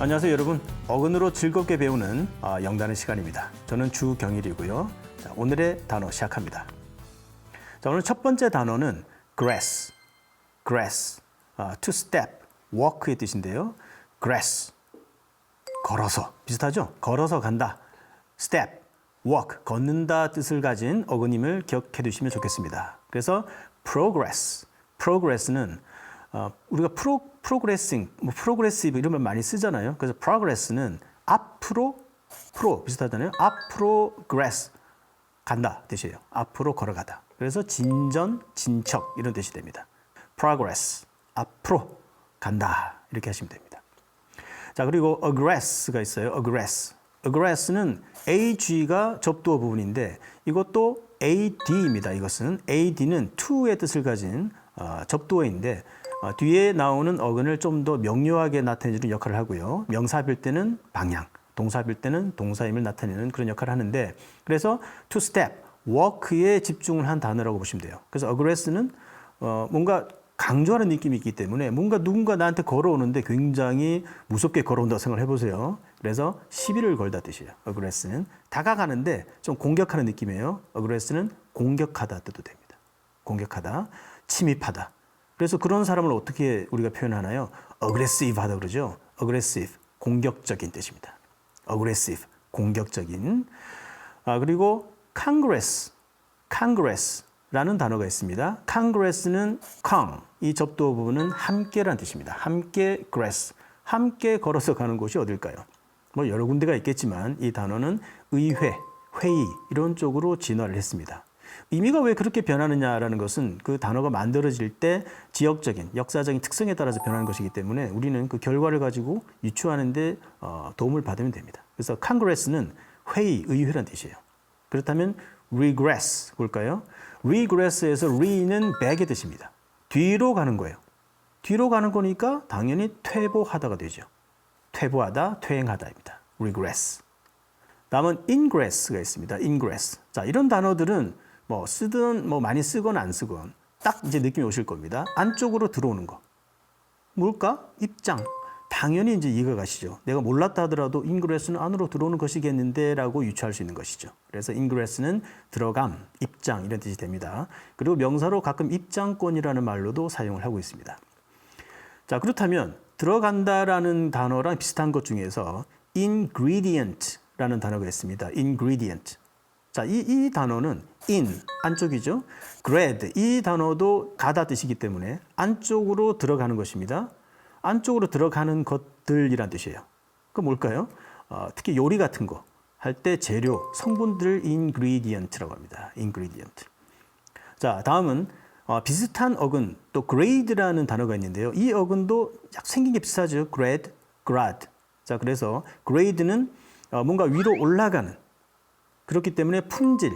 안녕하세요 여러분. 어근으로 즐겁게 배우는 영단의 시간입니다. 저는 주경일이고요. 자, 오늘의 단어 시작합니다. 자, 오늘 첫 번째 단어는 grass, to step, walk의 뜻인데요. grass, 걸어서, 비슷하죠? 걸어서 간다. step, walk, 걷는다 뜻을 가진 어근임을 기억해 두시면 좋겠습니다. 그래서 progress는 우리가 progressing, progressive 이런 말 많이 쓰잖아요. 그래서 progress는 앞으로, 비슷하잖아요. 앞으로 gress, 간다 뜻이에요. 앞으로 걸어가다. 그래서 진전, 진척 이런 뜻이 됩니다. progress, 앞으로 간다 이렇게 하시면 됩니다. 자, 그리고 aggress가 있어요. aggress는 ag가 접두어 부분인데 이것도 ad입니다. 이것은 ad는 to의 뜻을 가진 접두어인데 뒤에 나오는 어근을 좀 더 명료하게 나타내주는 역할을 하고요. 명사빌 때는 방향, 동사빌 때는 동사임을 나타내는 그런 역할을 하는데 그래서 to step, walk에 집중을 한 단어라고 보시면 돼요. 그래서 aggress는 뭔가 강조하는 느낌이 있기 때문에 뭔가 누군가 나한테 걸어오는데 굉장히 무섭게 걸어온다고 생각을 해보세요. 그래서 시비를 걸다 뜻이에요. aggress는 다가가는데 좀 공격하는 느낌이에요. aggress는 공격하다 뜻도 됩니다. 공격하다, 침입하다. 그래서 그런 사람을 어떻게 우리가 표현하나요? aggressive 하다 그러죠. aggressive, 공격적인 뜻입니다. aggressive, 공격적인. 그리고 congress라는 단어가 있습니다. congress는 이 접두어 부분은 함께라는 뜻입니다. 함께 grass, 함께 걸어서 가는 곳이 어딜까요? 뭐 여러 군데가 있겠지만 이 단어는 의회, 회의 이런 쪽으로 진화를 했습니다. 의미가 왜 그렇게 변하느냐라는 것은 그 단어가 만들어질 때 지역적인, 역사적인 특성에 따라서 변하는 것이기 때문에 우리는 그 결과를 가지고 유추하는 데 도움을 받으면 됩니다. 그래서 congress는 회의, 의회라는 뜻이에요. 그렇다면 regress 볼까요? regress에서 re는 back의 뜻입니다. 뒤로 가는 거예요. 뒤로 가는 거니까 당연히 퇴보하다가 되죠. 퇴보하다, 퇴행하다입니다. regress. 다음은 ingress가 있습니다. ingress. 자, 이런 단어들은 뭐 쓰든 뭐 많이 쓰건 안 쓰건 딱 이제 느낌이 오실 겁니다. 안쪽으로 들어오는 거. 뭘까? 입장. 당연히 이제 이해가 가시죠. 내가 몰랐다 하더라도 ingress는 안으로 들어오는 것이겠는데 라고 유추할 수 있는 것이죠. 그래서 ingress는 들어감, 입장 이런 뜻이 됩니다. 그리고 명사로 가끔 입장권이라는 말로도 사용을 하고 있습니다. 자, 그렇다면 들어간다라는 단어랑 비슷한 것 중에서 ingredient라는 단어가 있습니다. ingredient. 자, 이 단어는 in, 안쪽이죠. grad, 이 단어도 가다 뜻이기 때문에 안쪽으로 들어가는 것입니다. 안쪽으로 들어가는 것들이란 뜻이에요. 그 뭘까요? 특히 요리 같은 거 할 때 재료, 성분들을 ingredient라고 합니다. ingredient. 자, 다음은 비슷한 어근, 또 grade라는 단어가 있는데요. 이 어근도 약 생긴 게 비슷하죠. grad. 자, 그래서 grade는 뭔가 위로 올라가는, 그렇기 때문에 품질,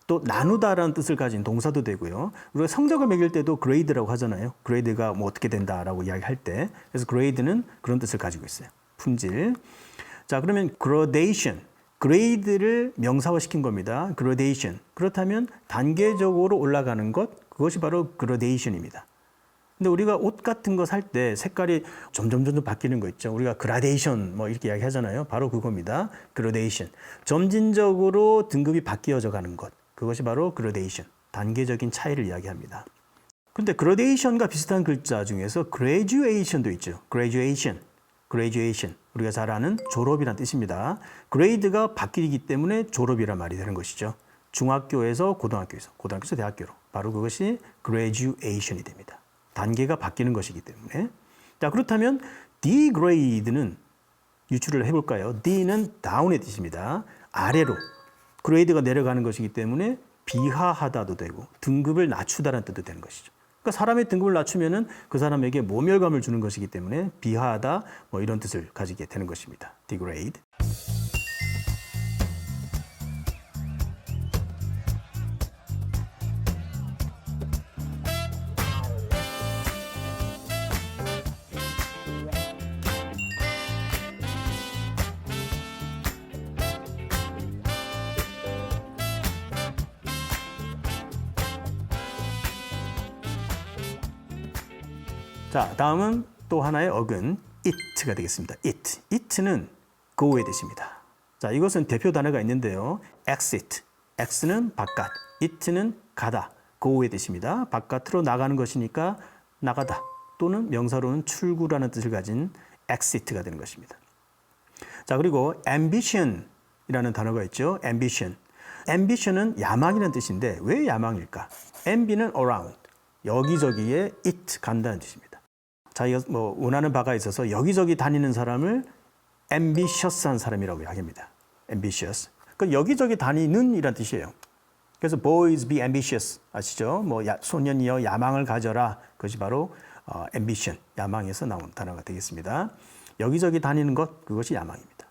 또 나누다라는 뜻을 가진 동사도 되고요. 우리가 성적을 매길 때도 grade라고 하잖아요. grade가 뭐 어떻게 된다라고 이야기할 때. 그래서 grade는 그런 뜻을 가지고 있어요. 품질. 자, 그러면 gradation, grade를 명사화시킨 겁니다. gradation. 그렇다면 단계적으로 올라가는 것, 그것이 바로 gradation입니다. 근데 우리가 옷 같은 거 살 때 색깔이 점점 바뀌는 거 있죠. 우리가 그라데이션 뭐 이렇게 이야기 하잖아요. 바로 그겁니다. 그라데이션. 점진적으로 등급이 바뀌어져 가는 것. 그것이 바로 그라데이션. 단계적인 차이를 이야기합니다. 근데 그라데이션과 비슷한 글자 중에서 graduation도 있죠. graduation. 우리가 잘 아는 졸업이란 뜻입니다. grade가 바뀌기 때문에 졸업이란 말이 되는 것이죠. 중학교에서 고등학교에서 대학교로. 바로 그것이 graduation이 됩니다. 단계가 바뀌는 것이기 때문에. 자, 그렇다면 degrade는 유추를 해볼까요? D는 down의 뜻입니다. 아래로. grade가 내려가는 것이기 때문에 비하하다도 되고 등급을 낮추다라는 뜻도 되는 것이죠. 그러니까 사람의 등급을 낮추면은 그 사람에게 모멸감을 주는 것이기 때문에 비하하다 뭐 이런 뜻을 가지게 되는 것입니다. degrade. 자, 다음은 또 하나의 어근 it가 되겠습니다. it는 go의 뜻입니다. 자, 이것은 대표 단어가 있는데요. exit, x는 바깥, it는 가다, go의 뜻입니다. 바깥으로 나가는 것이니까 나가다 또는 명사로는 출구라는 뜻을 가진 exit가 되는 것입니다. 자, 그리고 ambition이라는 단어가 있죠. ambition은 야망이라는 뜻인데 왜 야망일까? amb는 around, 여기저기에 it 간다는 뜻입니다. 자기가 뭐 원하는 바가 있어서 여기저기 다니는 사람을 ambitious한 사람이라고 이야기합니다. ambitious. 그 여기저기 다니는 이란 뜻이에요. 그래서 boys be ambitious 아시죠? 뭐 소년이여 야망을 가져라. 그것이 바로 ambition, 야망에서 나온 단어가 되겠습니다. 여기저기 다니는 것, 그것이 야망입니다.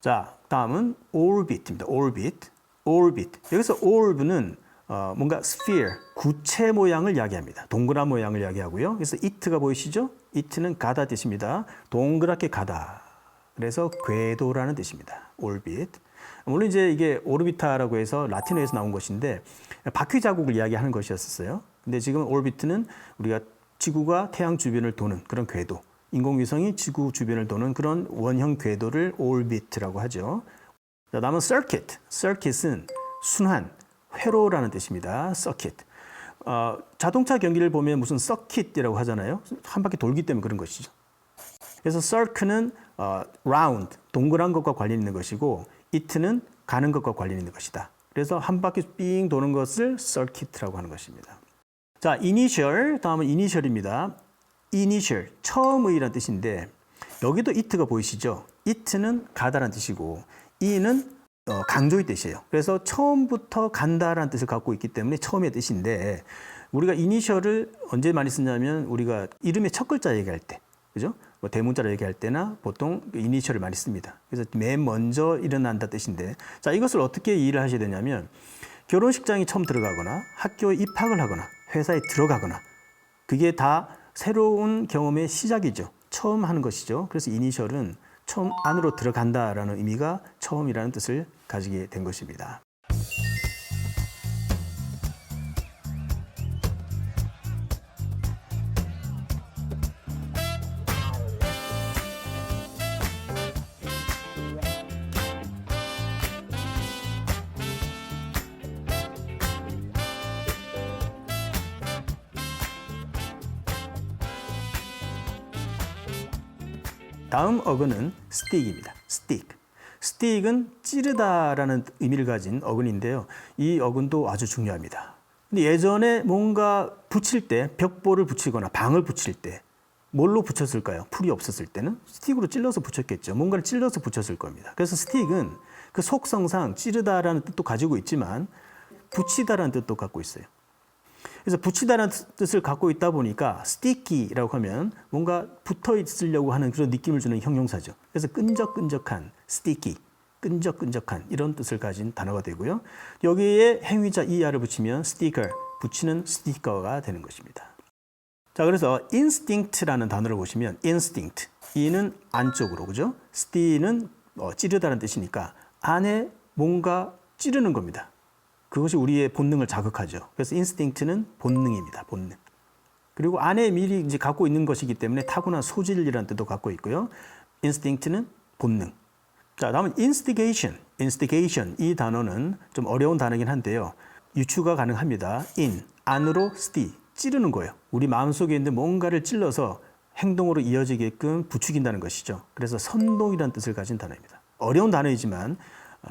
자, 다음은 orbit입니다. orbit. 여기서 orb는 뭔가 sphere, 구체 모양을 이야기합니다. 동그란 모양을 이야기하고요. 그래서 it가 보이시죠? it는 가다 뜻입니다. 동그랗게 가다. 그래서 궤도라는 뜻입니다. orbit. 물론 이제 이게 오르비타라고 해서 라틴어에서 나온 것인데 바퀴 자국을 이야기하는 것이었어요. 근데 지금 오르비트는 우리가 지구가 태양 주변을 도는 그런 궤도, 인공위성이 지구 주변을 도는 그런 원형 궤도를 오르비트라고 하죠. 자, 다음은 circuit. circuit은 순환, 회로라는 뜻입니다. circuit. 자동차 경기를 보면 무슨 서킷이라고 하잖아요. 한 바퀴 돌기 때문에 그런 것이죠. 그래서 circle는 round, 동그란 것과 관련 있는 것이고 it는 가는 것과 관련 있는 것이다. 그래서 한 바퀴 삥 도는 것을 circuit라고 하는 것입니다. 자, initial, 다음은 initial입니다. initial, 처음의라는 뜻인데 여기도 it가 보이시죠? it는 가다라는 뜻이고 i는 강조의 뜻이에요. 그래서 처음부터 간다라는 뜻을 갖고 있기 때문에 처음의 뜻인데 우리가 initial을 언제 많이 쓰냐면 우리가 이름의 첫 글자 얘기할 때, 그죠? 뭐 대문자로 얘기할 때나 보통 이니셜을 많이 씁니다. 그래서 맨 먼저 일어난다 뜻인데, 자, 이것을 어떻게 이해를 하셔야 되냐면 결혼식장에 처음 들어가거나 학교에 입학을 하거나 회사에 들어가거나 그게 다 새로운 경험의 시작이죠. 처음 하는 것이죠. 그래서 이니셜은 처음 안으로 들어간다라는 의미가 처음이라는 뜻을 가지게 된 것입니다. 다음 어근은 stick입니다. stick은 찌르다라는 의미를 가진 어근인데요. 이 어근도 아주 중요합니다. 근데 예전에 뭔가 붙일 때, 벽보를 붙이거나 방을 붙일 때 뭘로 붙였을까요? 풀이 없었을 때는 스틱으로 찔러서 붙였겠죠. 뭔가를 찔러서 붙였을 겁니다. 그래서 스틱은 그 속성상 찌르다라는 뜻도 가지고 있지만 붙이다라는 뜻도 갖고 있어요. 그래서 붙이다라는 뜻을 갖고 있다 보니까 sticky라고 하면 뭔가 붙어 있으려고 하는 그런 느낌을 주는 형용사죠. 그래서 끈적끈적한, sticky, 끈적끈적한 이런 뜻을 가진 단어가 되고요. 여기에 행위자 er을 붙이면 sticker, 붙이는 스티커가 되는 것입니다. 자, 그래서 instinct라는 단어를 보시면 instinct, 이는 안쪽으로, 그죠? sti는 찌르다는 뜻이니까 안에 뭔가 찌르는 겁니다. 그것이 우리의 본능을 자극하죠. 그래서 인스팅트는 본능입니다. 본능. 그리고 안에 미리 이제 갖고 있는 것이기 때문에 타고난 소질이라는 뜻도 갖고 있고요. 인스팅트는 본능. 자, 다음은 instigation. 이 단어는 좀 어려운 단어긴 한데요. 유추가 가능합니다. 안으로 찌르는 거예요. 우리 마음속에 있는 뭔가를 찔러서 행동으로 이어지게끔 부추긴다는 것이죠. 그래서 선동이라는 뜻을 가진 단어입니다. 어려운 단어이지만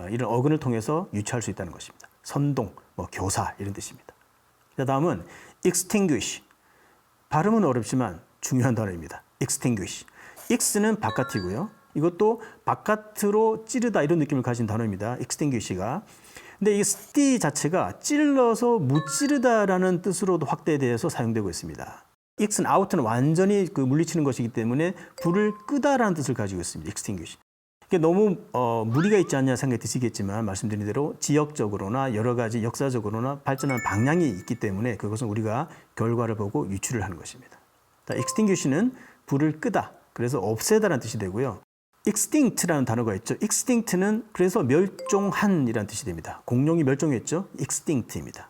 이런 어근을 통해서 유추할 수 있다는 것입니다. 선동, 교사 이런 뜻입니다. 다음은 extinguish. 발음은 어렵지만 중요한 단어입니다. extinguish. x는 바깥이고요. 이것도 바깥으로 찌르다 이런 느낌을 가진 단어입니다. extinguish가. 근데 이 sti 자체가 찔러서 무찌르다라는 뜻으로도 확대되어서 사용되고 있습니다. x는 out는 완전히 물리치는 것이기 때문에 불을 끄다라는 뜻을 가지고 있습니다. extinguish. 이게 너무 무리가 있지 않냐 생각이 드시겠지만 말씀드린 대로 지역적으로나 여러 가지 역사적으로나 발전하는 방향이 있기 때문에 그것은 우리가 결과를 보고 유추를 하는 것입니다. 자, extinguish는 불을 끄다, 그래서 없애다라는 뜻이 되고요. extinct라는 단어가 있죠. extinct는 그래서 멸종한이라는 뜻이 됩니다. 공룡이 멸종했죠. extinct입니다.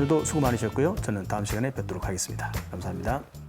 오늘도 수고 많으셨고요. 저는 다음 시간에 뵙도록 하겠습니다. 감사합니다.